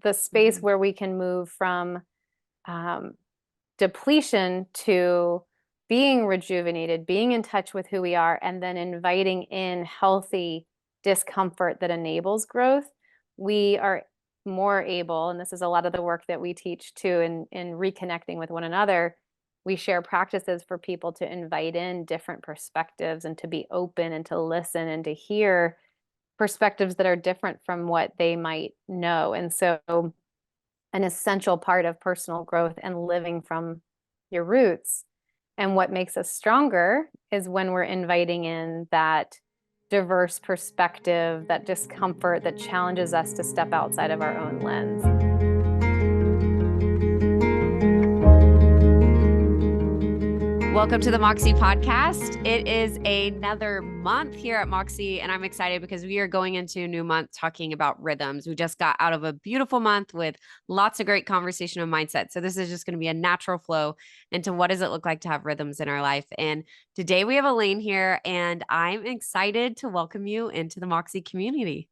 the space where we can move from um, depletion to being rejuvenated, being in touch with who we are, and then inviting in healthy discomfort that enables growth, we are more able, and this is a lot of the work that we teach too in reconnecting with one another. We share practices for people to invite in different perspectives and to be open and to listen and to hear perspectives that are different from what they might know. And so an essential part of personal growth and living from your roots. And what makes us stronger is when we're inviting in that diverse perspective, that discomfort that challenges us to step outside of our own lens. Welcome to the Moxie podcast. It is another month here at Moxie, and I'm excited because we are going into a new month talking about rhythms. We just got out of a beautiful month with lots of great conversation and mindset. So this is just going to be a natural flow into what does it look like to have rhythms in our life. And today we have Elaine here, and I'm excited to welcome you into the Moxie community.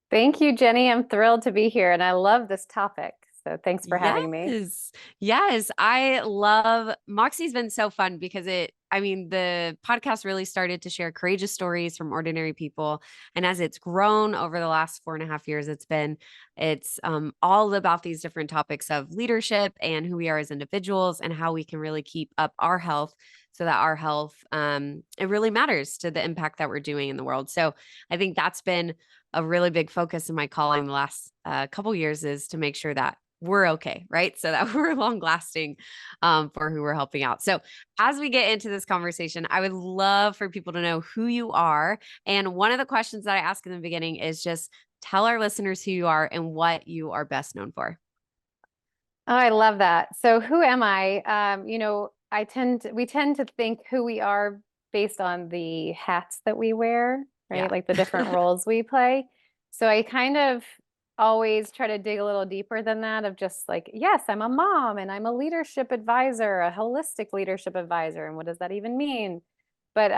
Thank you, Jenny. I'm thrilled to be here, and I love this topic. So thanks for having me. Yes. I love Moxie's been so fun because the podcast really started to share courageous stories from ordinary people. And as it's grown over the last 4.5 years, it's all about these different topics of leadership and who we are as individuals and how we can really keep up our health so that our health, it really matters to the impact that we're doing in the world. So I think that's been a really big focus in my calling the last couple years is to make sure that we're okay, right? So that we're long lasting for who we're helping out. So as we get into this conversation, I would love for people to know who you are. And one of the questions that I ask in the beginning is just tell our listeners who you are and what you are best known for. Oh, I love that. So who am I? We tend to think who we are based on the hats that we wear, right? Yeah. Like the different roles we play. So I kind of always try to dig a little deeper than that of just like, yes, I'm a mom and I'm a leadership advisor, a holistic leadership advisor. And what does that even mean? But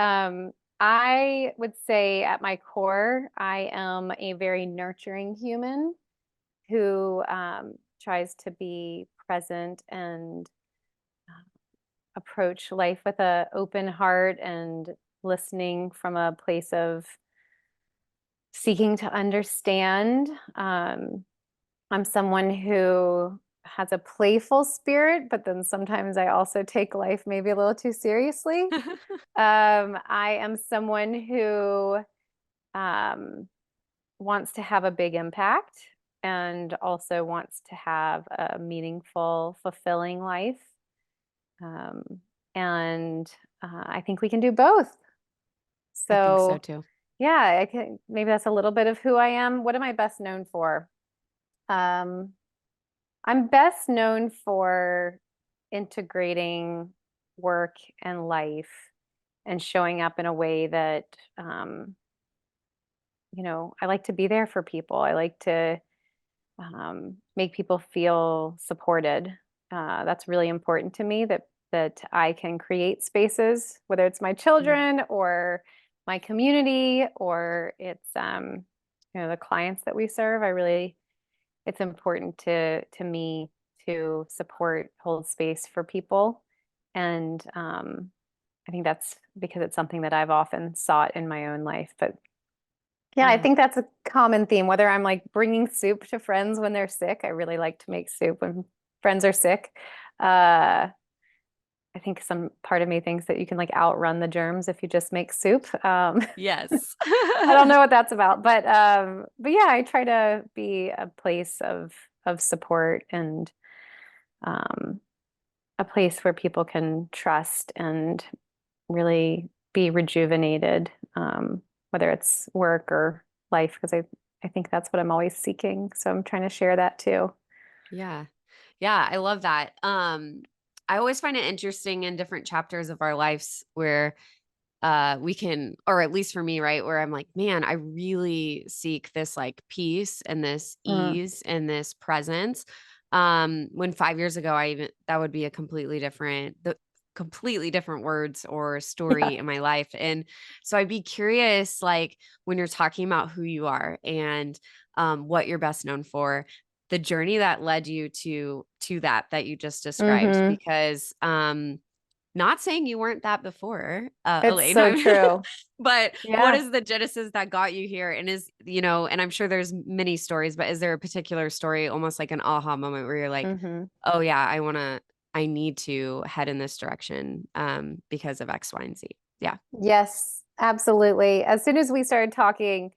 I would say at my core, I am a very nurturing human who tries to be present and approach life with an open heart and listening from a place of seeking to understand. I'm someone who has a playful spirit, but then sometimes I also take life maybe a little too seriously. I am someone who um, wants to have a big impact and also wants to have a meaningful, fulfilling life. Um, and I think we can do both. I think so So, too. yeah, maybe that's a little bit of who I am. What am I best known for? Um, I'm best known for integrating work and life and showing up in a way that, I like to be there for people. I like to make people feel supported. That's really important to me that I can create spaces, whether it's my children or my community or it's the clients that we serve. It's important to me to support, hold space for people, and I think that's because it's something that I've often sought in my own life. But yeah, I Yeah. think that's a common theme, whether I'm like bringing soup to friends when they're sick. I really like to make soup when friends are sick. Uh, I think some part of me thinks that you can like outrun the germs if you just make soup. Yes. I don't know what that's about, but yeah, I try to be a place of support and um, a place where people can trust and really be rejuvenated, whether it's work or life, because I think that's what I'm always seeking. So I'm trying to share that too. Yeah. Yeah, I love that. I always find it interesting in different chapters of our lives where we can, or at least for me, right, where I'm like, man, I really seek this like peace and this Mm. ease and this presence. When 5 years ago, that would be the completely different words or Yeah. story in my life. And so I'd be curious, like when you're talking about who you are and what you're best known for, the journey that led you to that you just described, Mm-hmm. because not saying you weren't that before, It's Elaine, so true. but what Yeah. is the genesis that got you here? And is, you know, and I'm sure there's many stories, but is there a particular story, almost like an aha moment where you're like, Mm-hmm. oh yeah, I need to head in this direction because of X, Y, and Z. Yeah. Yes, absolutely. As soon as we started talking,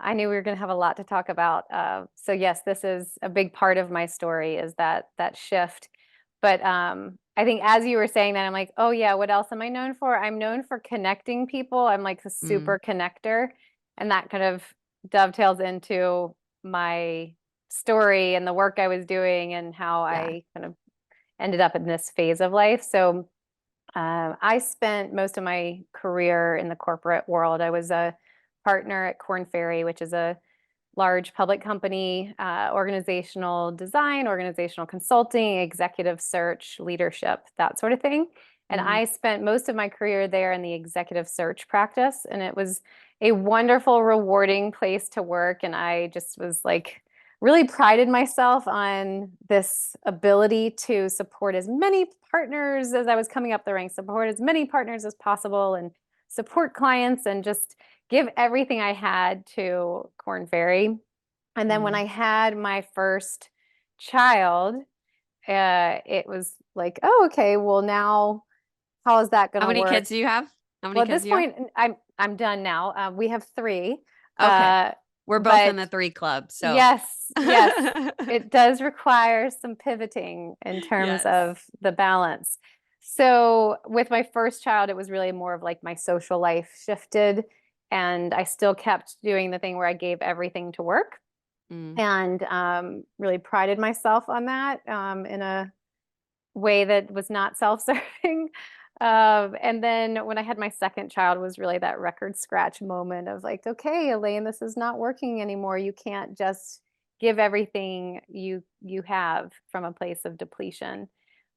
I knew we were going to have a lot to talk about. So yes, this is a big part of my story is that shift. But I think as you were saying that, I'm like, oh yeah, what else am I known for? I'm known for connecting people. I'm like a Mm, super connector, and that kind of dovetails into my story and the work I was doing and how yeah. I kind of ended up in this phase of life. So I spent most of my career in the corporate world. I was a partner at Korn Ferry, which is a large public company, organizational design, organizational consulting, executive search, leadership, that sort of thing. And Mm, I spent most of my career there in the executive search practice. And it was a wonderful, rewarding place to work. And I just was like, really prided myself on this ability to support as many partners as I was coming up the ranks, support as many partners as possible, and support clients and just give everything I had to Korn Ferry. And then when mm. I had my first child, it was like, oh, okay, well now how is that going How to many work? kids do you have? How many Well, at kids this do you have? point, I'm done now. We have three, Okay. uh, We're both in but the three club. So, yes, yes, it does require some pivoting in terms yes. of the balance. So with my first child, it was really more of like my social life shifted, and I still kept doing the thing where I gave everything to work Mm, and really prided myself on that in a way that was not self-serving. And then when I had my second child was really that record scratch moment of like, okay, Elaine, this is not working anymore. You can't just give everything you have from a place of depletion.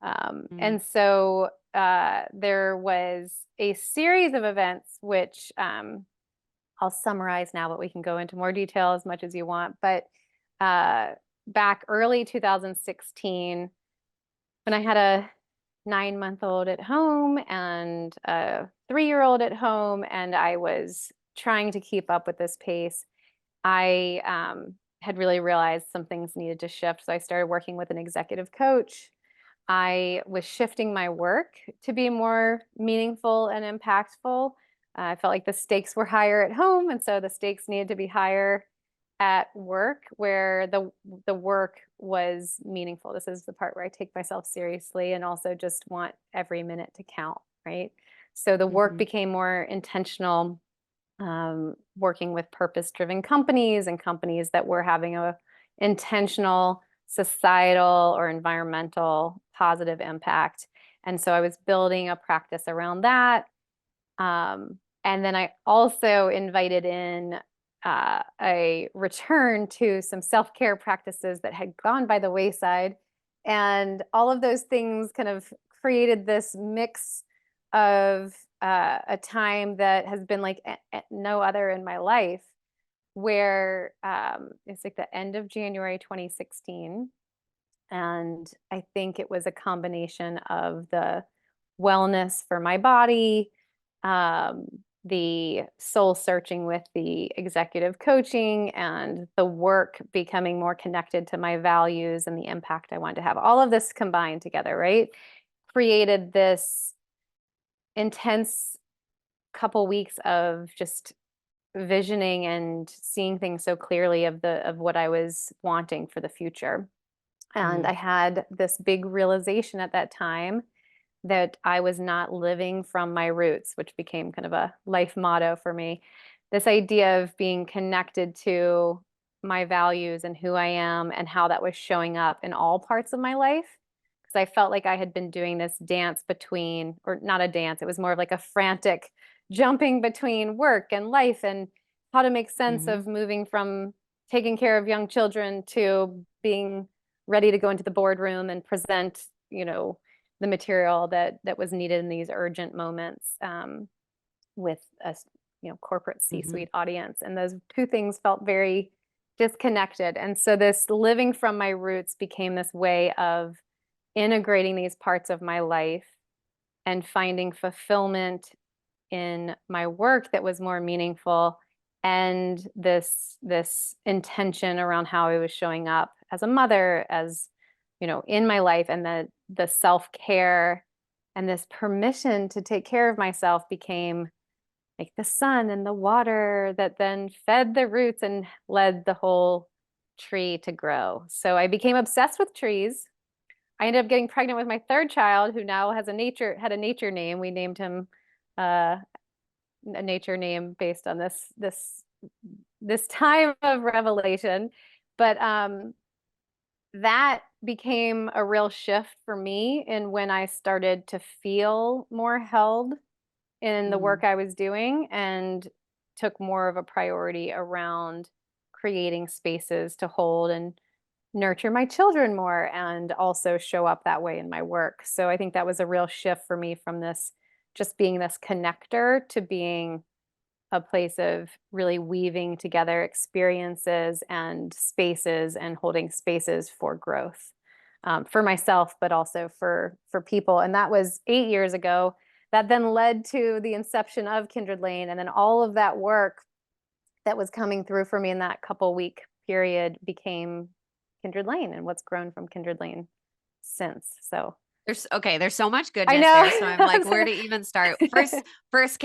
mm, And so there was a series of events which I'll summarize now, but we can go into more detail as much as you want. But uh, back early 2016, when I had a 9-month-old at home and a 3-year-old at home, and I was trying to keep up with this pace, I had really realized some things needed to shift. So I started working with an executive coach. I was shifting my work to be more meaningful and impactful. I felt like the stakes were higher at home, and so the stakes needed to be higher at work, where the work was meaningful. This is the part where I take myself seriously and also just want every minute to count, right? So the work mhm, became more intentional, working with purpose-driven companies and companies that were having a intentional societal or environmental positive impact. And so I was building a practice around that. And then I also invited in a return to some self-care practices that had gone by the wayside. And all of those things kind of created this mix of a time that has been like no other in my life, where it's like the end of January 2016. And I think it was a combination of the wellness for my body, um, the soul searching with the executive coaching, and the work becoming more connected to my values and the impact I wanted to have. All of this combined together, right? Created this intense couple weeks of just visioning and seeing things so clearly of what I was wanting for the future. And mm, I had this big realization at that time that I was not living from my roots, which became kind of a life motto for me. This idea of being connected to my values and who I am and how that was showing up in all parts of my life. Because I felt like I had been doing this dance between, or not a dance, it was more of like a frantic jumping between work and life and how to make sense mhm, of moving from taking care of young children to being ready to go into the boardroom and present, the material that was needed in these urgent moments, with a corporate mhm, C-suite audience. And those two things felt very disconnected. And so this living from my roots became this way of integrating these parts of my life and finding fulfillment in my work that was more meaningful, and this intention around how I was showing up as a mother, as in my life, and the self-care and this permission to take care of myself became like the sun and the water that then fed the roots and led the whole tree to grow. So I became obsessed with trees. I ended up getting pregnant with my third child, who now had a nature name. We named him uh, a nature name based on this time of revelation. But that became a real shift for me in when I started to feel more held in the Mm. work I was doing, and took more of a priority around creating spaces to hold and nurture my children more, and also show up that way in my work. So I think that was a real shift for me from this just being this connector to being a place of really weaving together experiences and spaces and holding spaces for growth, for myself, but also for people. And that was 8 years ago. That then led to the inception of Kindred Lane, and then all of that work that was coming through for me in that couple week period became Kindred Lane, and what's grown from Kindred Lane since. So There's so much I goodness there. So I'm like, where know. to even start? First,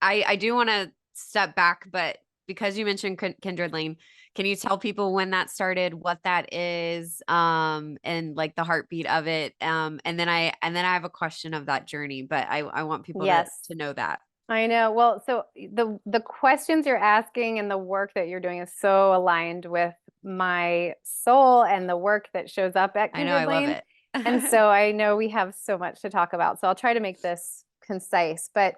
I do want to step back, but because you mentioned Kindred Lane, can you tell people when that started, what that is, and like the heartbeat of it? And then I have a question of that journey, but I want people to Yes. know that. I know. Well, so the questions you're asking and the work that you're doing is so aligned with my soul and the work that shows up at I know, I Kindred love Lane. it. And so I know we have so much to talk about. So I'll try to make this concise. But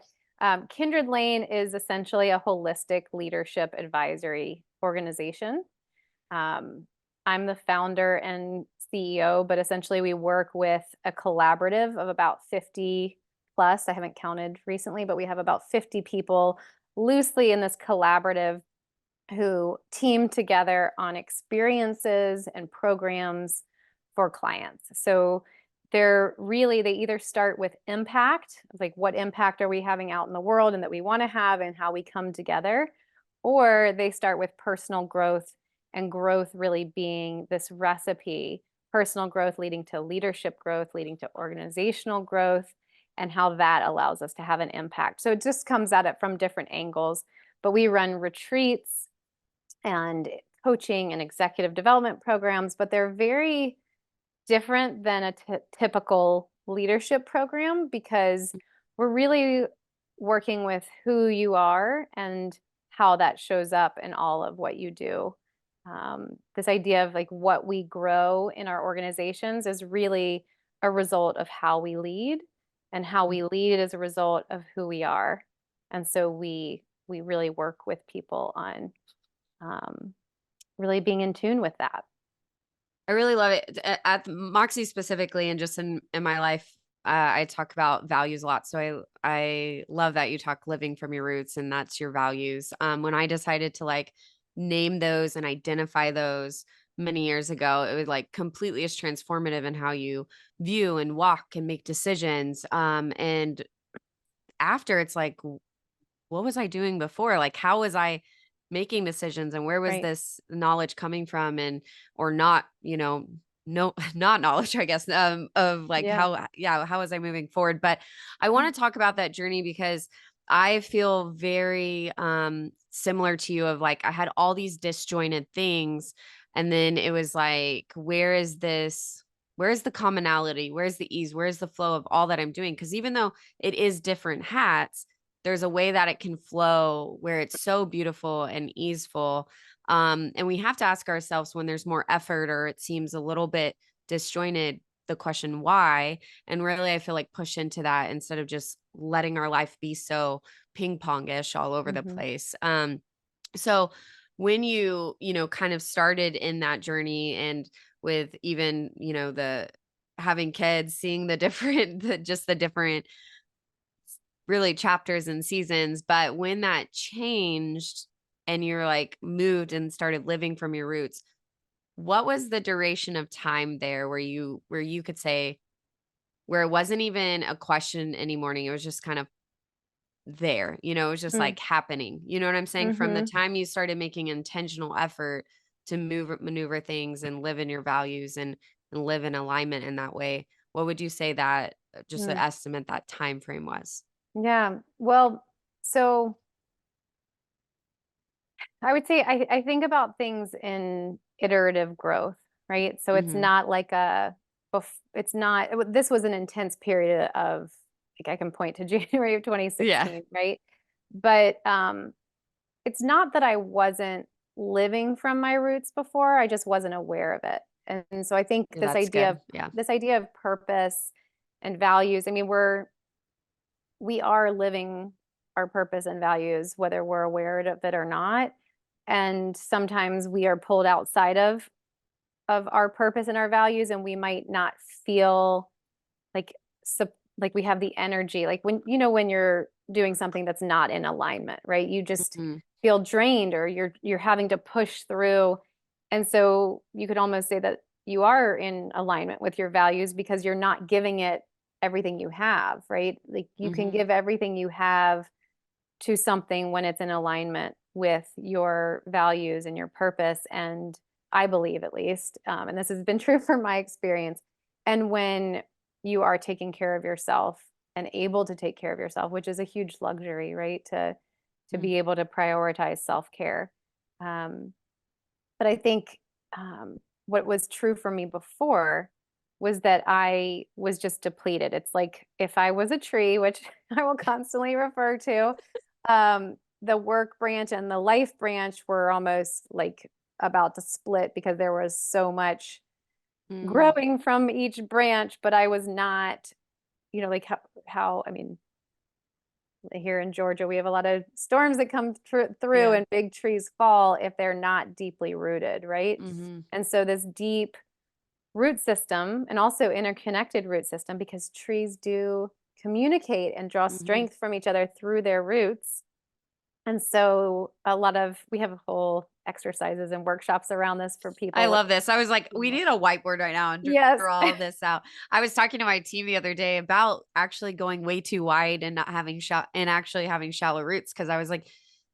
Kindred Lane is essentially a holistic leadership advisory organization. Um, I'm the founder and CEO, but essentially we work with a collaborative of about 50 plus. I haven't counted recently, but we have about 50 people loosely in this collaborative who team together on experiences and programs for clients. So they either start with impact, like what impact are we having out in the world and that we want to have and how we come together, or they start with personal growth, and growth really being this recipe, personal growth leading to leadership growth, leading to organizational growth, and how that allows us to have an impact. So it just comes at it from different angles. But we run retreats and coaching and executive development programs, but they're very different than a typical leadership program, because we're really working with who you are and how that shows up in all of what you do. This idea of like what we grow in our organizations is really a result of how we lead, and how we lead is a result of who we are. And so we really work with people on um, really being in tune with that. I really love it. At Moxie specifically, and just in my life, I talk about values a lot. So I love that you talk living from your roots, and that's your values. When I decided to like name those and identify those many years ago, it was like completely as transformative in how you view and walk and make decisions. And after, it's like, what was I doing before? Like, how was I making decisions, and where was Right. this knowledge coming from? And or not, no, not knowledge, I guess, of like Yeah. how was I moving forward? But I want to talk about that journey because I feel very similar to you of like I had all these disjointed things, and then it was like, where's the commonality? Where's the ease? Where's the flow of all that I'm doing? Because even though it is different hats, there's a way that it can flow where it's so beautiful and easeful. And we have to ask ourselves when there's more effort or it seems a little bit disjointed, the question why. And really, I feel like push into that instead of just letting our life be so ping pongish all over the Hmm. place. So when kind of started in that journey, and with even, the having kids, seeing the different, just the different really chapters and seasons. But when that changed, and you're like moved and started living from your roots, what was the duration of time there where you could say, where it wasn't even a question any morning, it was just kind of there, it was just Mm. like happening. You know what I'm saying? From the Mhm. time you started making intentional effort to maneuver things and live in your values and live in alignment in that way, what would you say that just to Mm. estimate that time frame was? Yeah. Well, so I would say I think about things in iterative growth, right? So it's Mhm. not like it's not, this was an intense period of, like, I can point to January of Yeah. 2016, right? But it's not that I wasn't living from my roots before, I just wasn't aware of it. And so I think Yeah, that's good. Yeah. this idea of purpose and values, I mean, we are living our purpose and values, whether we're aware of it or not. And sometimes we are pulled outside of our purpose and our values, and we might not feel like like we have the energy. Like when you're doing something that's not in alignment, right? You just Mhm. feel drained, or you're having to push through. And so you could almost say that you are in alignment with your values because you're not giving it everything you have, right? Like you can Mhm. give everything you have to something when it's in alignment with your values and your purpose. And I believe, at least, and this has been true from my experience, and when you are taking care of yourself and able to take care of yourself, which is a huge luxury, right? To Mm. be able to prioritize self-care. Um, but I think what was true for me before was that I was just depleted. It's like if I was a tree, which I will constantly refer to, the work branch and the life branch were almost like about to split because there was so much Mm. growing from each branch, but I was not, like I mean, here in Georgia, we have a lot of storms that come through Yeah. and big trees fall if they're not deeply rooted, right? Mhm. And so this deep root system and also interconnected root system, because trees do communicate and draw Mhm. strength from each other through their roots. And so we have whole exercises and workshops around this for I people. love this. I was like, we need a whiteboard right now and Yes. draw all of this out. I was talking to my team the other day about actually going way too wide and not having and actually having shallow roots, because I was like,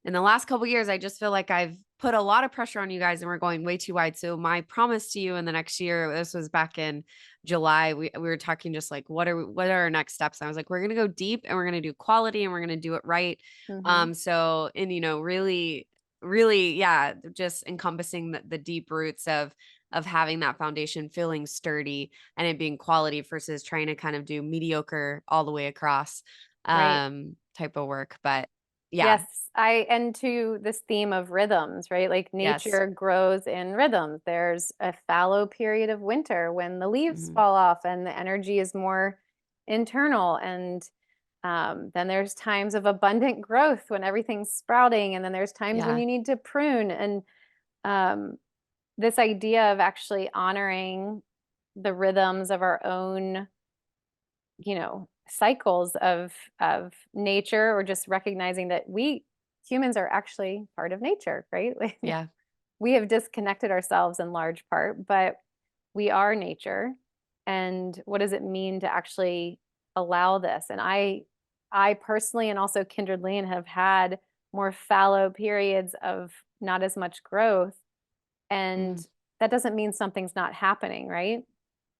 in the last couple years, I just feel like I've put a lot of pressure on you guys and we're going way too wide. So my promise to you in the next year, this was back in July, we were talking just like what are our next steps? And I was like, we're gonna go deep and we're gonna do quality and we're gonna do it right. Hmm. So and really, yeah, just encompassing the deep roots of having that foundation feeling sturdy and it being quality versus trying to kind of do mediocre all the way across Right. type of work. But yeah. Yes, and to this theme of rhythms, right? Like Yes. nature grows in rhythms. There's a fallow period of winter when the leaves Mhm. fall off and the energy is more internal. And then there's times of abundant growth when everything's sprouting. And then there's times when Yeah. you need to prune. And um, this idea of actually honoring the rhythms of our own, cycles of nature, or just recognizing that we humans are actually part of nature, right? Yeah. We have disconnected ourselves in large part, but we are nature. And what does it mean to actually allow this? And I personally, and also Kindred have had more fallow periods of not as much growth. Mm. And that doesn't mean something's not happening, right?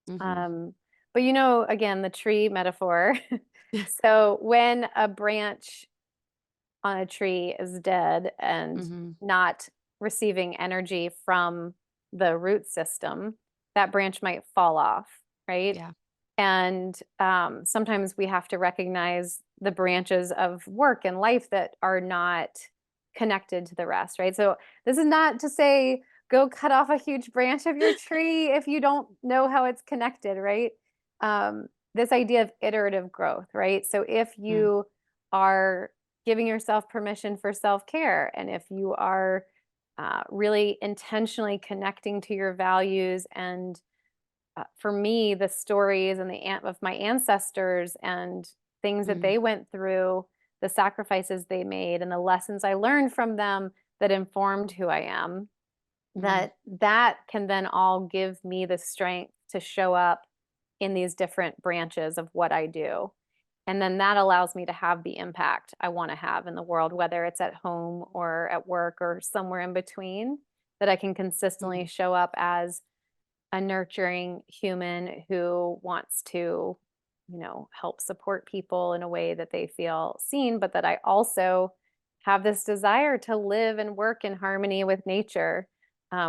Mhm. Um, but again, the tree metaphor. So when a branch on a tree is dead and Mhm. not receiving energy from the root system, that branch might fall off, right? Yeah. And sometimes we have to recognize the branches of work and life that are not connected to the rest, right? So this is not to say go cut off a huge branch of your tree if you don't know how it's connected, right? This idea of iterative growth, right? So if Mm. you are giving yourself permission for self-care, and if you are really intentionally connecting to your values, and for me, the stories and of my ancestors and things that Mm. they went through, the sacrifices they made, and the lessons I learned from them, that informed who I am, Mhm. that can then all give me the strength to show up in these different branches of what I do. And then that allows me to have the impact I want to have in the world, whether it's at home or at work or somewhere in between, that I can consistently Mhm. show up as a nurturing human who wants to, help support people in a way that they feel seen, but that I also have this desire to live and work in harmony with nature,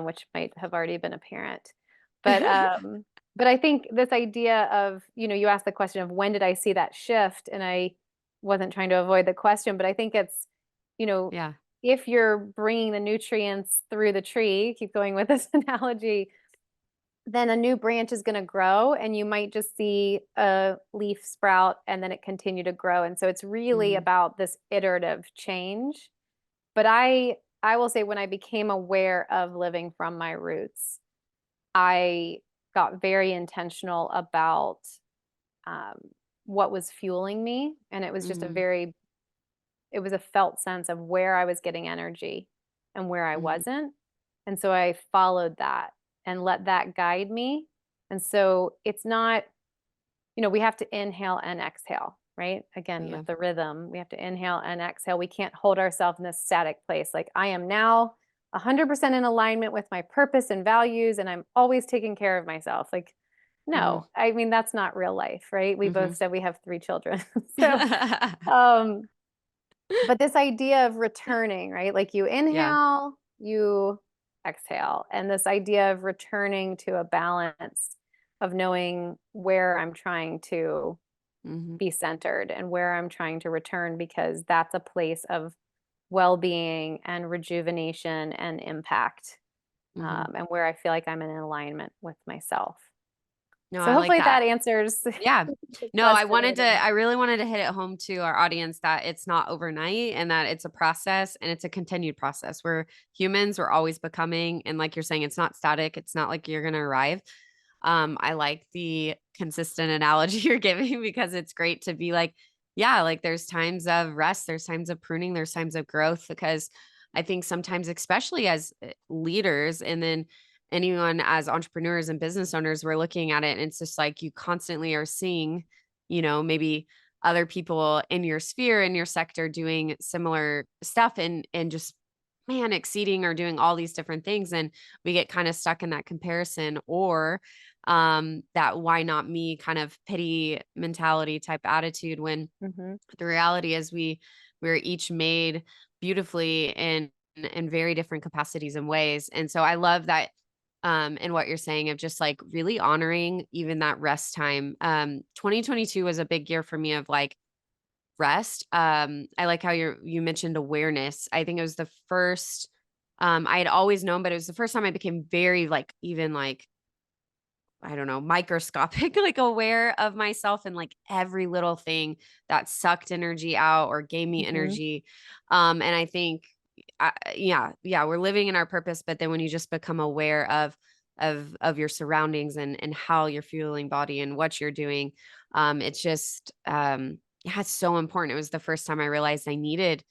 which might have already been apparent. But but I think this idea of, you asked the question of when did I see that shift, and I wasn't trying to avoid the question, but I think it's, you know, Yeah. if you're bringing the nutrients through the tree, keep going with this analogy, then a new branch is going to grow and you might just see a leaf sprout and then it continue to grow. And so it's really Mhm. about this iterative change. But I will say when I became aware of living from my roots, I got very intentional about um, what was fueling me. And it was just Mhm. it was a felt sense of where I was getting energy and where I Mhm. wasn't. And so I followed that and let that guide me. And so it's not, we have to inhale and exhale, right? Again, Yeah. with the rhythm, we have to inhale and exhale. We can't hold ourselves in this static place. Like I am now 100% in alignment with my purpose and values, and I'm always taking care of myself. Like, Mhm. no, I mean, that's not real life, right? We both Mhm. said we have 3 children. So, um, but this idea of returning, right? Like you Yeah. inhale, you exhale. And this idea of returning to a balance of knowing where I'm trying to Mhm. be centered and where I'm trying to return, because that's a place of well being and rejuvenation and impact, Mhm. and where I feel like I'm in alignment with myself. No, So I like hopefully that. that answers Yeah. the No, question. I really wanted to hit it home to our audience that it's not overnight and that it's a process and it's a continued process. We're humans, we're always becoming. And like you're saying, it's not static. It's not like you're going to arrive. I like the consistent analogy you're giving because it's great to be like, yeah, like there's times of rest, there's times of pruning, there's times of growth because I think sometimes, especially as leaders and then anyone as entrepreneurs and business owners, we're looking at it and it's just like you constantly are seeing, maybe other people in your sphere, in your sector doing similar stuff and just man exceeding or doing all these different things. And we get kind of stuck in that comparison or that why not me kind of pity mentality type attitude when Mhm, the reality is we're each made beautifully in very different capacities and ways. And so I love that and what you're saying of just like really honoring even that rest time. 2022 was a big year for me of like rest. I like how you mentioned awareness. I think it was the first I had always known, but it was the first time I became very like even like I don't know, microscopic, like aware of myself and like every little thing that sucked energy out or gave me mhm, energy. And I think, yeah, we're living in our purpose, but then when you just become aware of your surroundings and how you're fueling body and what you're doing, it's just, yeah, it's so important. It was the first time I realized I needed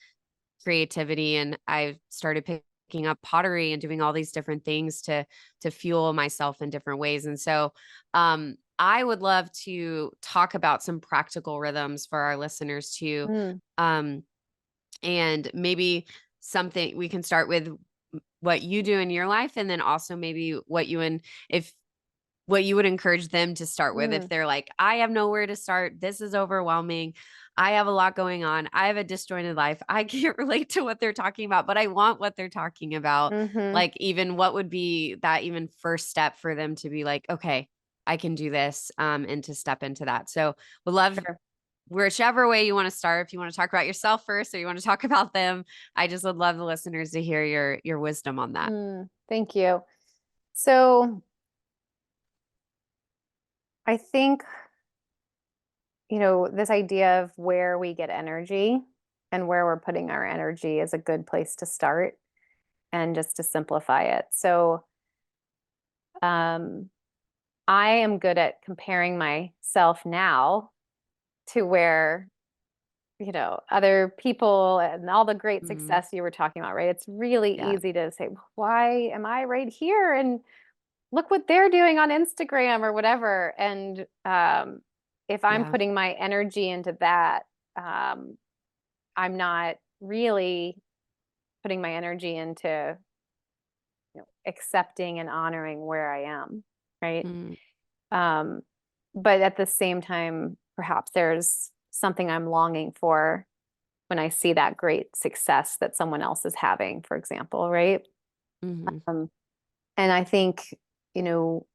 creativity and I started picking up pottery and doing all these different things to fuel myself in different ways. And so I would love to talk about some practical rhythms for our listeners too. mm, Um and maybe something we can start with what you do in your life and then also maybe if what you would encourage them to start with if mm, they're like, I have nowhere to start. This is overwhelming. I have a lot going on. I have a disjointed life. I can't relate to what they're talking about, but I want what they're talking about. mhm, Like, even what would be that even first step for them to be like, okay, I can do this and to step into that. So, would love sure. whichever way you want to start. If you want to talk about yourself first or you want to talk about them, I just would love the listeners to hear your wisdom on that. Thank you. So I think, this idea of where we get energy and where we're putting our energy is a good place to start, and just to simplify it. So, um, I am good at comparing myself now to where, other people and all the great Mhm. success you were talking about, right? It's really Yeah. easy to say, why am I right here? And look what they're doing on Instagram or whatever. And if I'm Yeah. putting my energy into that, um, I'm not really putting my energy into accepting and honoring where I am, right? Mm, Um, but at the same time, perhaps there's something I'm longing for when I see that great success that someone else is having, for example, right? mhm, Um, and I think, you know,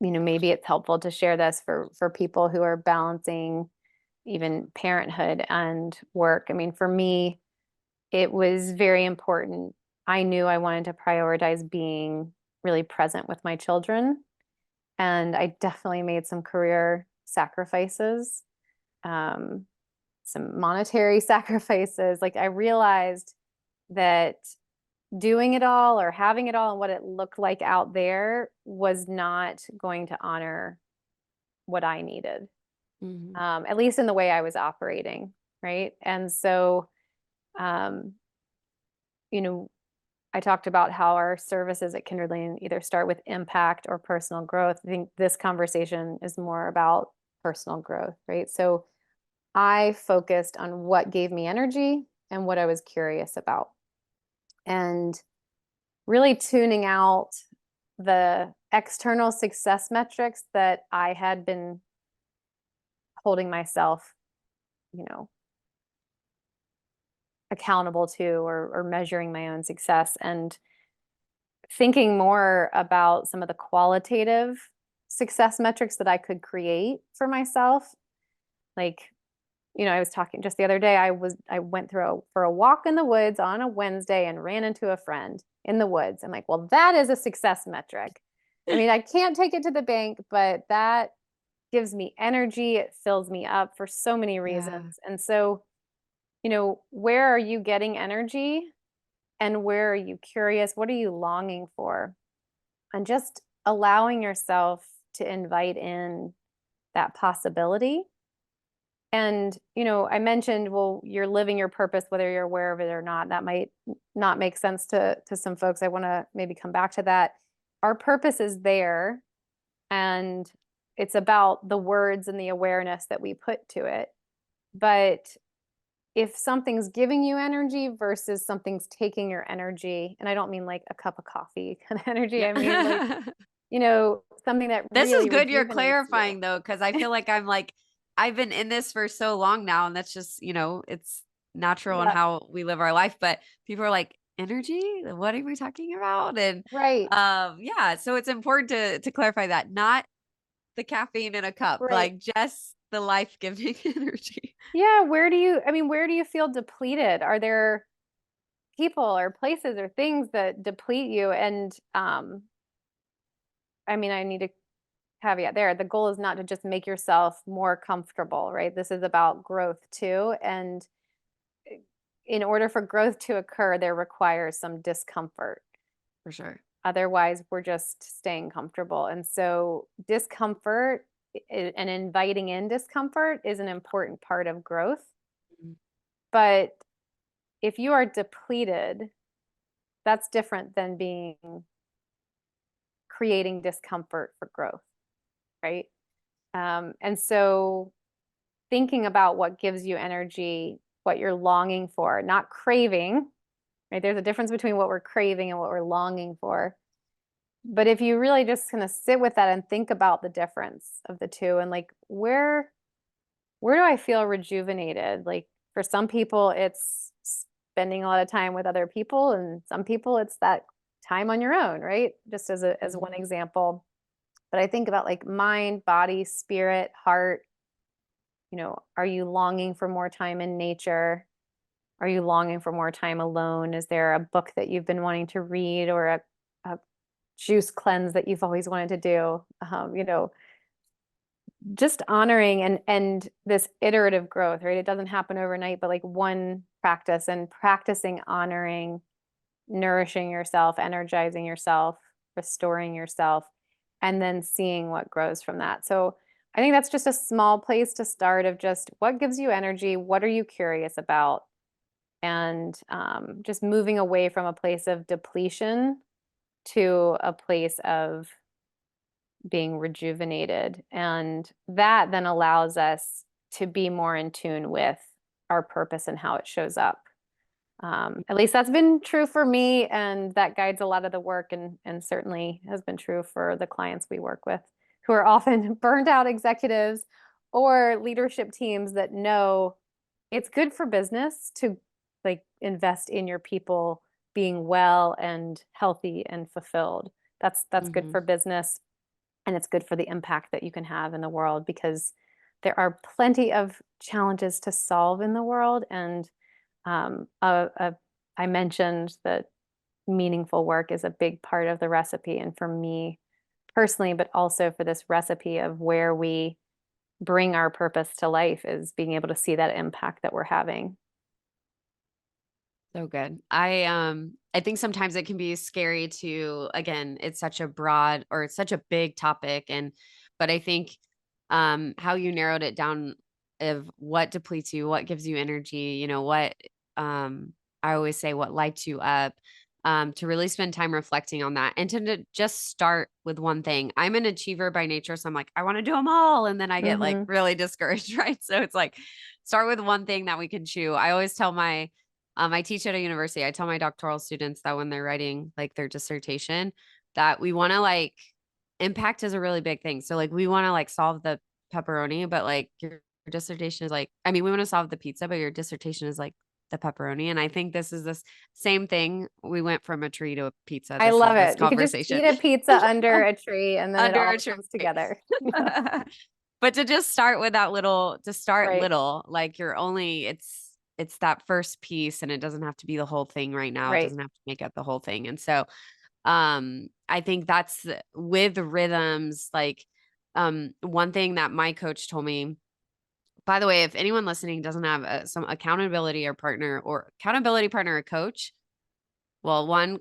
maybe it's helpful to share this for people who are balancing even parenthood and work. I mean, for me, it was very important. I knew I wanted to prioritize being really present with my children, and I definitely made some career sacrifices, um, some monetary sacrifices. Like I realized that doing it all or having it all and what it looked like out there was not going to honor what I needed, mhm, at least in the way I was operating, right? And so, um, you know, I talked about how our services at Kindred either start with impact or personal growth. I think this conversation is more about personal growth, right? So I focused on what gave me energy and what I was curious about, and really tuning out the external success metrics that I had been holding myself, you know, accountable to, or measuring my own success, and thinking more about some of the qualitative success metrics that I could create for myself. Like, I was talking just the other day, I went for a walk in the woods on a Wednesday and ran into a friend in the woods. I'm like, well, that is a success metric. I mean, I can't take it to the bank, but that gives me energy. It fills me up for so many reasons. yeah. And so, where are you getting energy and where are you curious? What are you longing for? And just allowing yourself to invite in that possibility. And, I mentioned, well, you're living your purpose, whether you're aware of it or not. That might not make sense to some folks. I want to maybe come back to that. Our purpose is there, and it's about the words and the awareness that we put to it. But if something's giving you energy versus something's taking your energy, and I don't mean like a cup of coffee kind of energy, I mean like, Yeah. something that This is really good you're rejuvenates you. clarifying though, because I feel like I've been in this for so long now, and that's just, it's natural in Yeah, how we live our life, but people are like, "Energy? What are we talking about?" And, right, yeah, so it's important to clarify that, not the caffeine in a cup, right. like, just the life-giving energy. Yeah, where do you feel depleted? Are there people or places or things that deplete you? And I mean, I need to caveat there. The goal is not to just make yourself more comfortable, right? This is about growth too. And in order for growth to occur, there requires some discomfort. For sure. Otherwise, we're just staying comfortable. And so, discomfort and inviting in discomfort is an important part of growth. Mhm. But if you are depleted, that's different than creating discomfort for growth, right? And so, thinking about what gives you energy, what you're longing for, not craving, right? There's a difference between what we're craving and what we're longing for. But if you really just kind of sit with that and think about the difference of the two, and like, where do I feel rejuvenated? Like for some people it's spending a lot of time with other people, and some people it's that time on your own, right? Just as one Mhm. example. But I think about like mind, body, spirit, heart. Are you longing for more time in nature? Are you longing for more time alone? Is there a book that you've been wanting to read, or a juice cleanse that you've always wanted to do? Just honoring and this iterative growth, right? It doesn't happen overnight, but like one practice, and practicing honoring, nourishing yourself, energizing yourself, restoring yourself, and then seeing what grows from that. So I think that's just a small place to start of just what gives you energy, what are you curious about, and just moving away from a place of depletion to a place of being rejuvenated. And that then allows us to be more in tune with our purpose and how it shows up. At least that's been true for me, and that guides a lot of the work, and certainly has been true for the clients we work with, who are often burned out executives or leadership teams that know it's good for business to like invest in your people being well and healthy and fulfilled. That's good Hmm. for business, and it's good for the impact that you can have in the world, because there are plenty of challenges to solve in the world. And um, uh, uh, I mentioned that meaningful work is a big part of the recipe. And for me personally, but also for this recipe of where we bring our purpose to life, is being able to see that impact that we're having. So good. I think sometimes it can be scary to, again, it's such a broad, or it's such a big topic. And but I think how you narrowed it down of what depletes you, what gives you energy, what I always say, what lights you up, to really spend time reflecting on that, and to just start with one thing. I'm an achiever by nature, so I'm like, I want to do them all, and then I get like Hmm. really discouraged, right? So it's like, start with one thing that we can chew. I always tell I teach at a university. I tell my doctoral students that when they're writing like their dissertation, that we want to like, impact is a really big thing. So like we want to like solve the pepperoni, but like your dissertation is like, I mean, we want to solve the pizza, but your dissertation is like the pepperoni. And I think this is this same thing. We went from a tree to a pizza. I This is love this it. You could just conversation. eat a pizza under a tree and then it Under a all tree. comes together. Yeah. But to just start with that little, to start Right. little, like you're only, it's that first piece, and it doesn't have to be the whole thing right now. It Right. doesn't have to make up the whole thing. And so I think that's with rhythms, like one thing that my coach told me, by the way, if anyone listening doesn't have some accountability partner or coach, well, one,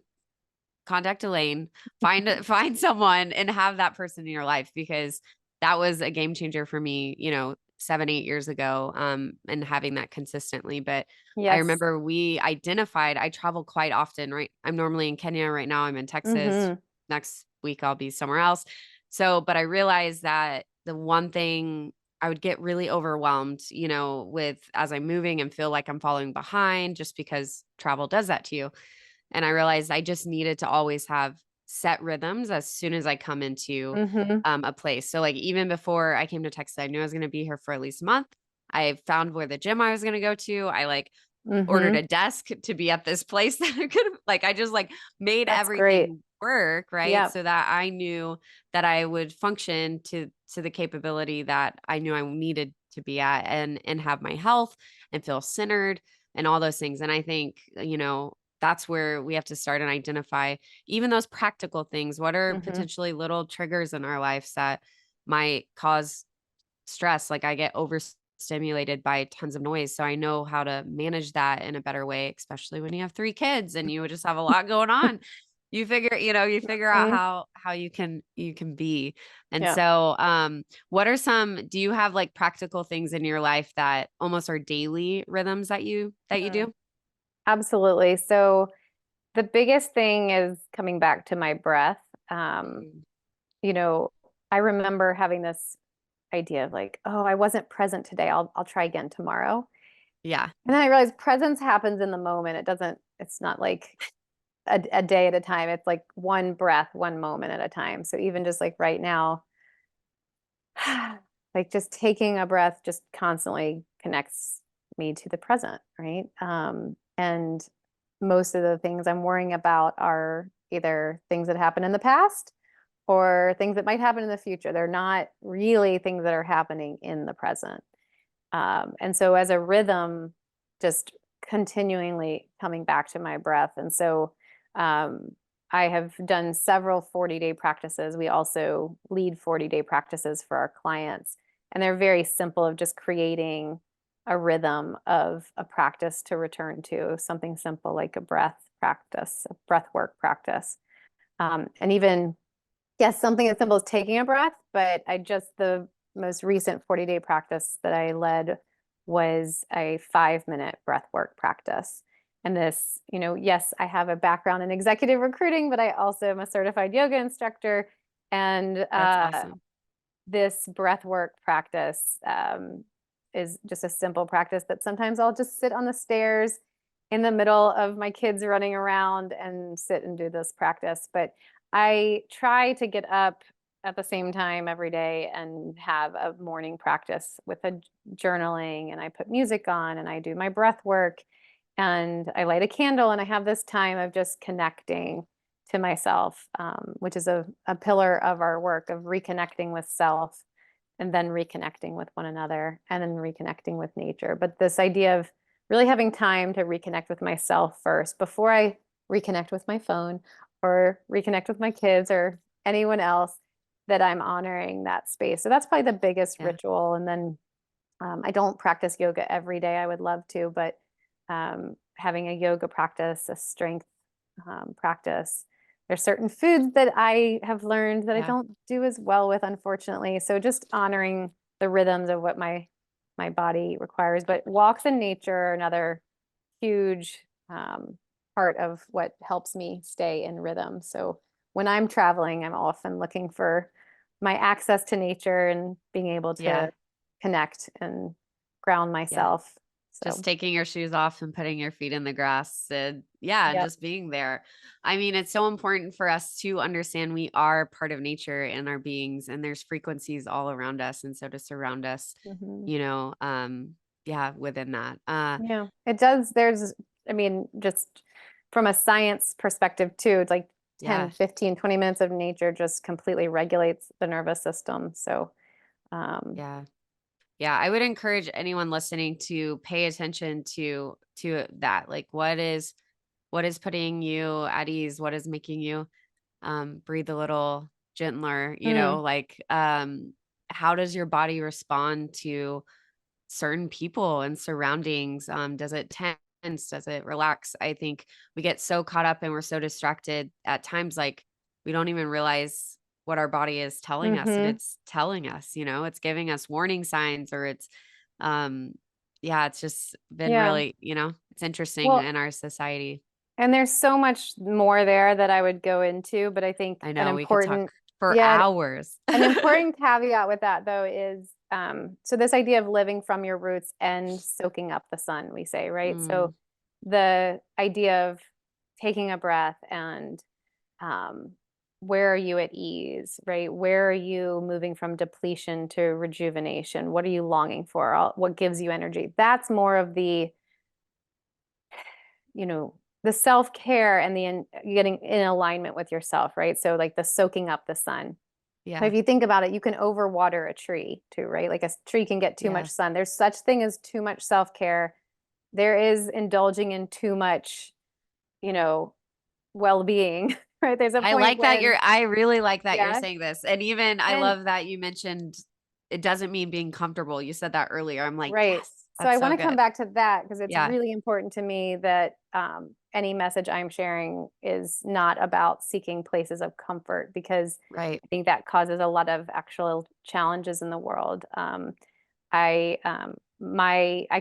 contact Elaine, find someone and have that person in your life, because that was a game changer for me, 7, 8 years ago, and having that consistently. But I Yes. remember I travel quite often, right? I'm normally in Kenya right now. I'm in Texas. Hmm. Next week I'll be somewhere else. So, but I realized that the one thing, I would get really overwhelmed, with as I'm moving and feel like I'm falling behind, just because travel does that to you. And I realized I just needed to always have set rhythms as soon as I come into Hmm. a place. So like even before I came to Texas, I knew I was going to be here for at least a month. I found where the gym I was going to go to. I like ordered Hmm. a desk to be at this place that I could like, I just like made That's great. everything work, right? Yeah. So that I knew that I would function to the capability that I knew I needed to be at, and have my health and feel centered and all those things. And I think, that's where we have to start and identify even those practical things. What are Hmm. potentially little triggers in our lives that might cause stress? Like I get overstimulated by tons of noise. So I know how to manage that in a better way, especially when you have 3 kids and you just have a lot going on. You figure out Hmm. how you can be. And Yeah. so what are do you have like practical things in your life that almost are daily rhythms that you Mm. do? Absolutely. So the biggest thing is coming back to my breath. Um, Mm. you know, I remember having this idea of like, oh, I wasn't present today. I'll try again tomorrow. Yeah. And then I realized presence happens in the moment. It's not like a day at a time. It's like one breath, one moment at a time. So even just like right now, like just taking a breath just constantly connects me to the present, right? And most of the things I'm worrying about are either things that happened in the past or things that might happen in the future. They're not really things that are happening in the present. And so as a rhythm, just continually coming back to my breath. And so um, I have done several 40-day practices. We also lead 40-day practices for our clients. And they're very simple, of just creating a rhythm of a practice to return to, something simple like a breath practice, a breath work practice. And even, yes, something as simple as taking a breath, but most recent 40-day practice that I led was a 5-minute breath work practice. And this, yes, I have a background in executive recruiting, but I also am a certified yoga instructor. And That's awesome. this breath work practice is just a simple practice that sometimes I'll just sit on the stairs in the middle of my kids running around and sit and do this practice. But I try to get up at the same time every day and have a morning practice with a journaling, and I put music on and I do my breath work and I light a candle, and I have this time of just connecting to myself, which is a pillar of our work of reconnecting with self and then reconnecting with one another and then reconnecting with nature. But this idea of really having time to reconnect with myself first before I reconnect with my phone or reconnect with my kids or anyone else, that I'm honoring that space. So that's probably the biggest Yeah. ritual. And then I don't practice yoga every day. I would love to, but having a yoga practice, a strength practice. There's certain foods that I have learned that I Yeah. don't do as well with, unfortunately. So just honoring the rhythms of what my body requires. But walks in nature are another huge part of what helps me stay in rhythm. So when I'm traveling, I'm often looking for my access to nature and being able Yeah. to connect and ground Yeah. myself. Just So, taking your shoes off and putting your feet in the grass and yeah, and yep. just being there. I mean, it's so important for us to understand we are part of nature and our beings and there's frequencies all around us. And so to surround us, Mhm. you know, yeah, within that. Yeah, it does. I mean, just from a science perspective too, it's like Yeah. 10, 15, 20 minutes of nature just completely regulates the nervous system. So, Yeah. Yeah, I would encourage anyone listening to pay attention to that. Like what is putting you at ease? What is making you breathe a little gentler, mm, like how does your body respond to certain people and surroundings? Does it tense? Does it relax? I think we get so caught up and we're so distracted at times, like we don't even realize what our body is telling us. And hmm it's telling us, it's giving us warning signs or it's, um, yeah, it's just been yeah. really, it's interesting Well, in our society. and there's so much more there that I would go into, but I think I know we could talk for yeah, hours. an important caveat with that though is so this idea of living from your roots and soaking up the sun, we say, right? So Mm, the idea of taking a breath and um, where are you at ease, right? Where are you moving from depletion to rejuvenation? What are you longing for? What gives you energy? That's more of the self-care and getting in alignment with yourself, right? So like the soaking up the sun. So yeah. if you think about it, you can overwater a tree too, right? Like a tree can get too much Yeah. sun. There's such thing as too much self-care. There is indulging in too much, you know, well-being, right? There's a point when, I really like that you're yeah, saying this. And even I and love that you mentioned it doesn't mean being comfortable. You said that earlier. I'm like, right. yes, So I that's want so to come good. back to that because it's Yeah. really important to me that any message I'm sharing is not about seeking places of comfort, because Right. I think that causes a lot of actual challenges in the world. I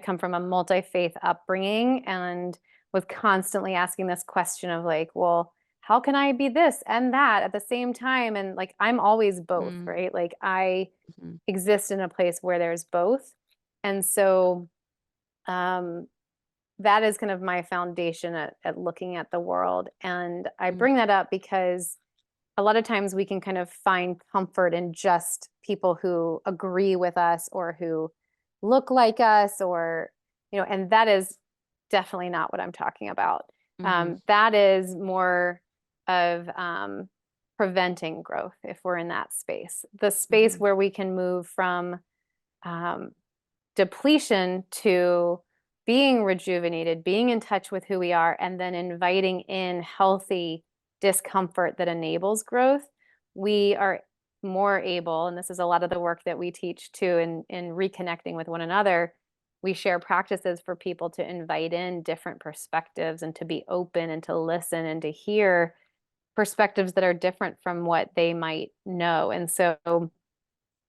come from a multi-faith upbringing and was constantly asking this question of like, well, how can I be this and that at the same time? And like I'm always both, Mm, right? Like I mhm, exist in a place where there's both. And so um that is kind of my foundation at looking at the world. And I mm, bring that up because a lot of times we can kind of find comfort in just people who agree with us or who look like us, or and that is definitely not what I'm talking about. mhm, That is more of preventing growth if we're in that space, the space mhm, where we can move from um, depletion to being rejuvenated, being in touch with who we are, and then inviting in healthy discomfort that enables growth, we are more able, and this is a lot of the work that we teach too in reconnecting with one another. We share practices for people to invite in different perspectives and to be open and to listen and to hear perspectives that are different from what they might know. And so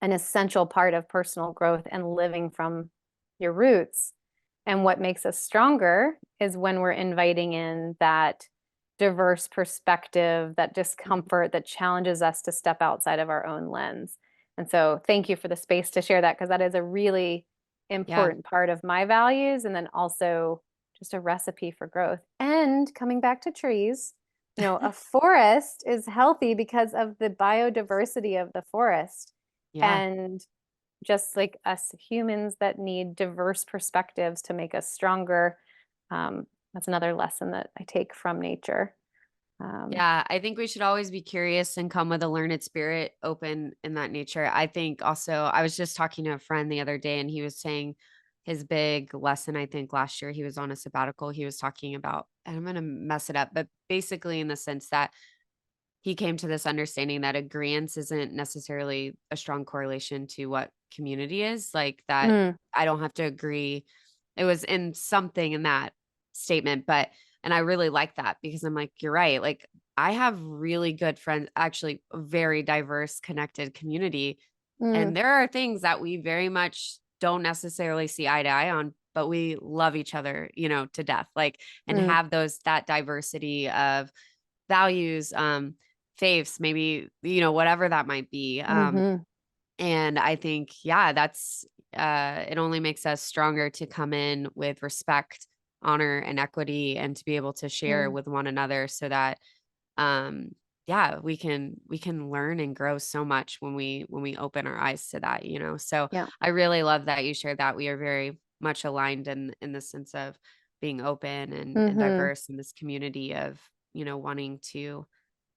an essential part of personal growth and living from your roots. And what makes us stronger is when we're inviting in that diverse perspective, that discomfort that challenges us to step outside of our own lens. And so, thank you for the space to share that, because that is a really Yeah. important part of my values. And then also just a recipe for growth. And coming back to trees, a forest is healthy because of the biodiversity of the forest. Yeah. And just like us humans that need diverse perspectives to make us stronger. That's another lesson that I take from nature. Um, Yeah, I think we should always be curious and come with a learned spirit, open in that nature. I think also, I was just talking to a friend the other day and he was saying his big lesson. I think last year he was on a sabbatical. He was talking about, and I'm going to mess it up, but basically in the sense that he came to this understanding that agreeance isn't necessarily a strong correlation to what community is, like that mm, I don't have to agree. It was in something in that statement, but and I really like that because I'm like, you're right. Like I have really good friends, actually a very diverse, connected community. mm, And there are things that we very much don't necessarily see eye to eye on, but we love each other, to death. Like and mm, have that diversity of values, faiths, maybe, whatever that might be. mm-hmm, And I think, yeah, that's it only makes us stronger to come in with respect, honor, and equity, and to be able to share mm, with one another so that um yeah, we can learn and grow so much when we open our eyes to that. So yeah. I really love that you shared that. We are very much aligned in the sense of being open and Mm-hmm, diverse in this community of wanting to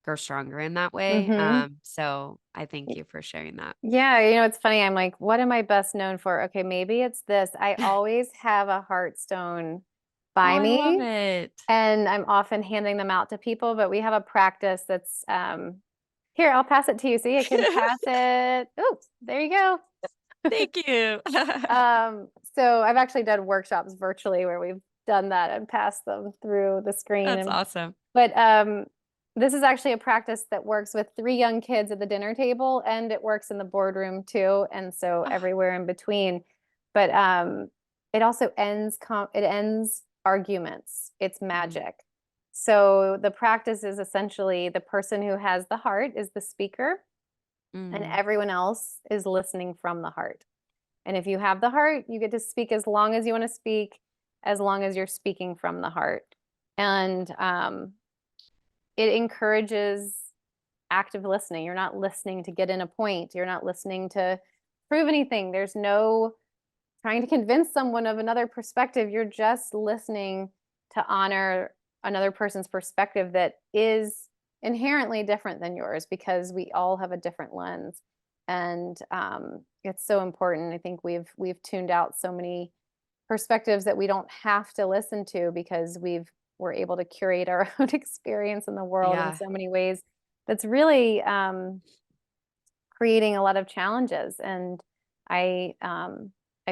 grow stronger in that way. mm-hmm. So I thank you for sharing that. Yeah, it's funny. I'm like, what am I best known for? Okay, maybe it's this. I always have a heart stone Oh, by I love me, it. and I'm often handing them out to people, but we have a practice that's here, I'll pass it to you. See, I can pass it. Oops, there you go. Thank you. Um, so I've actually done workshops virtually where we've done that and passed them through the screen. That's And awesome. but this is actually a practice that works with three young kids at the dinner table, and it works in the boardroom too, and so Oh, everywhere in between. But it also ends arguments. It's mhm, magic. So the practice is essentially the person who has the heart is the speaker, and mm, everyone else is listening from the heart. And if you have the heart, you get to speak as long as you want to speak, as long as you're speaking from the heart. And it encourages active listening. You're not listening to get in a point. You're not listening to prove anything. There's no trying to convince someone of another perspective. You're just listening to honor another person's perspective that is inherently different than yours, because we all have a different lens. And it's so important. I think we've tuned out so many perspectives that we don't have to listen to, because we're able to curate our own experience in the world in yeah. so many ways. That's really creating a lot of challenges. And I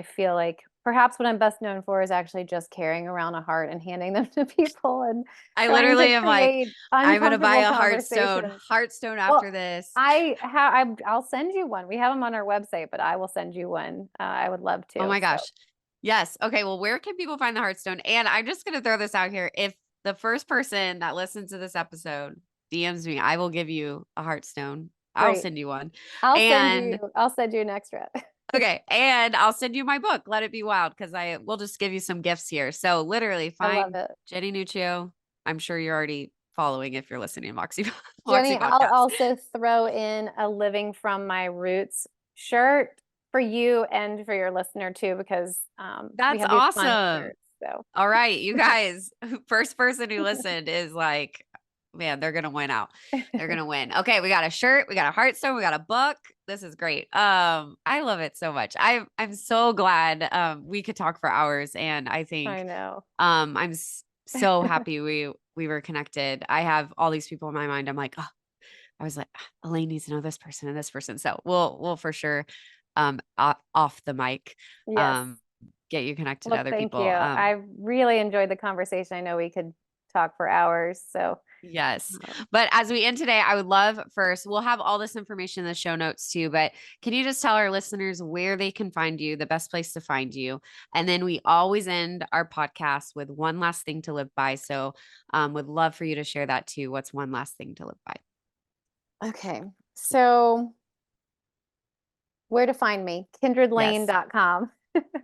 feel like perhaps what I'm best known for is actually just carrying around a heart and handing them to people and I trying to literally am like, create I'm gonna buy uncomfortable a Hearthstone, conversations. Hearthstone Well, after this. I'll send you one. We have them on our website, but I will send you one. I would love Oh to. my So gosh. Yes. Okay. Well, where can people find the Hearthstone? And I'm just gonna throw this out here. If the first person that listens to this episode DMs me, I will give you a Hearthstone. I'll great. send you one. I'll And send you an extra. okay, and I'll send you my book, Let It Be Wild, because I will just give you some gifts here. So literally I love find it. Jenny Nuccio. I'm sure you're already following if you're listening to Moxie Moxie Jenny, I'll podcast. also throw in a Living from My Roots shirt for you and for your listener too, because we That's have these fun awesome. shirts. So All right, you guys, first person who listened is like, man, they're gonna win out. They're gonna win. Okay, we got a shirt, we got a Hearthstone, we got a book. This is great. I love it so much. I'm so glad we could talk for hours, and I I think know. I'm so happy we were connected. I have all these people in my mind. I'm like, oh, I was like, "Ah, Elaine needs to know this person and this person. So we'll for sure off the mic Yes. um get you connected to Well, other thank people. you. I really enjoyed the conversation. I know we could talk for hours. So, Yes. um, But as we end today, I would love first, we'll have all this information in the show notes too, but can you just tell our listeners where they can find you, the best place to find you? And then we always end our podcast with one last thing to live by. So would love for you to share that too. What's one last thing to live by? okay. So where to find me? Yes. Kindredlane.com.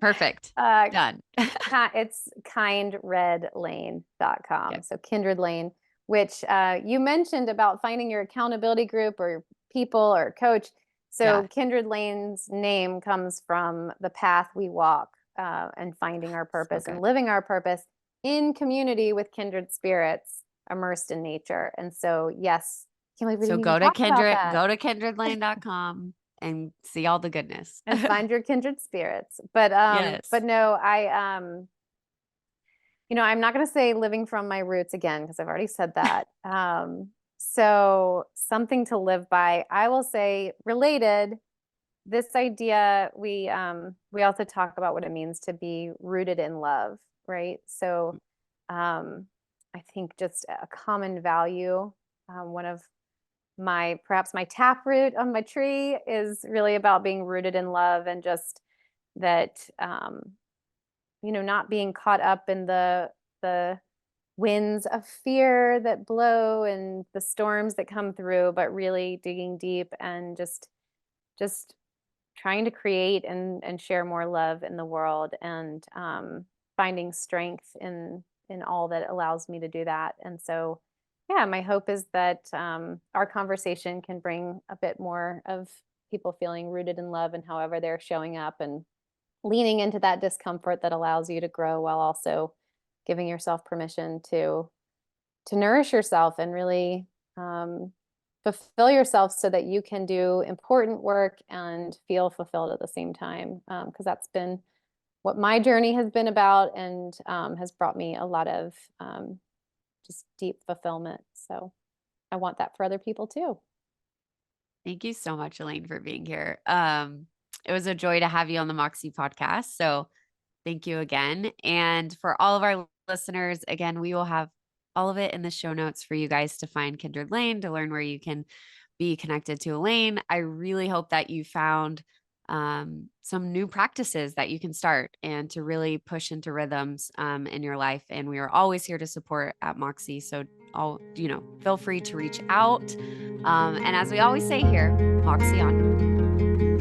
Perfect. uh, Done. it's kindredlane.com. Okay. So Kindred Lane, which you mentioned about finding your accountability group or people or coach. Yeah. So Kindred Lane's name comes from the path we walk and finding our So purpose and good. living our purpose in community with kindred spirits immersed in nature. And so, yes, can't believe we So didn't even talk about that. go to kindredlane.com and see all the goodness. And find your kindred spirits. Yes. But no, I'm not going to say living from my roots again because I've already said that. So something to live by. I will say related. This idea we also talk about what it means to be rooted in love, right? So I think just a common value. One of perhaps my taproot on my tree is really about being rooted in love and just that not being caught up in the winds of fear that blow and the storms that come through, but really digging deep and just trying to create and share more love in the world and finding strength in all that allows me to do that. And so, yeah, my hope is that our conversation can bring a bit more of people feeling rooted in love and however they're showing up and leaning into that discomfort that allows you to grow while also giving yourself permission to nourish yourself and really fulfill yourself so that you can do important work and feel fulfilled at the same time. Because that's been what my journey has been about and has brought me a lot of just deep fulfillment. So I want that for other people too. Thank you so much, Elaine, for being here. It was a joy to have you on the Moxie podcast. So thank you again. And for all of our listeners, again, we will have all of it in the show notes for you guys to find Kindred Lane, to learn where you can be connected to Elaine. I really hope that you found some new practices that you can start and to really push into rhythms in your life. And we are always here to support at Moxie. So feel free to reach out. And as we always say here, Moxie on.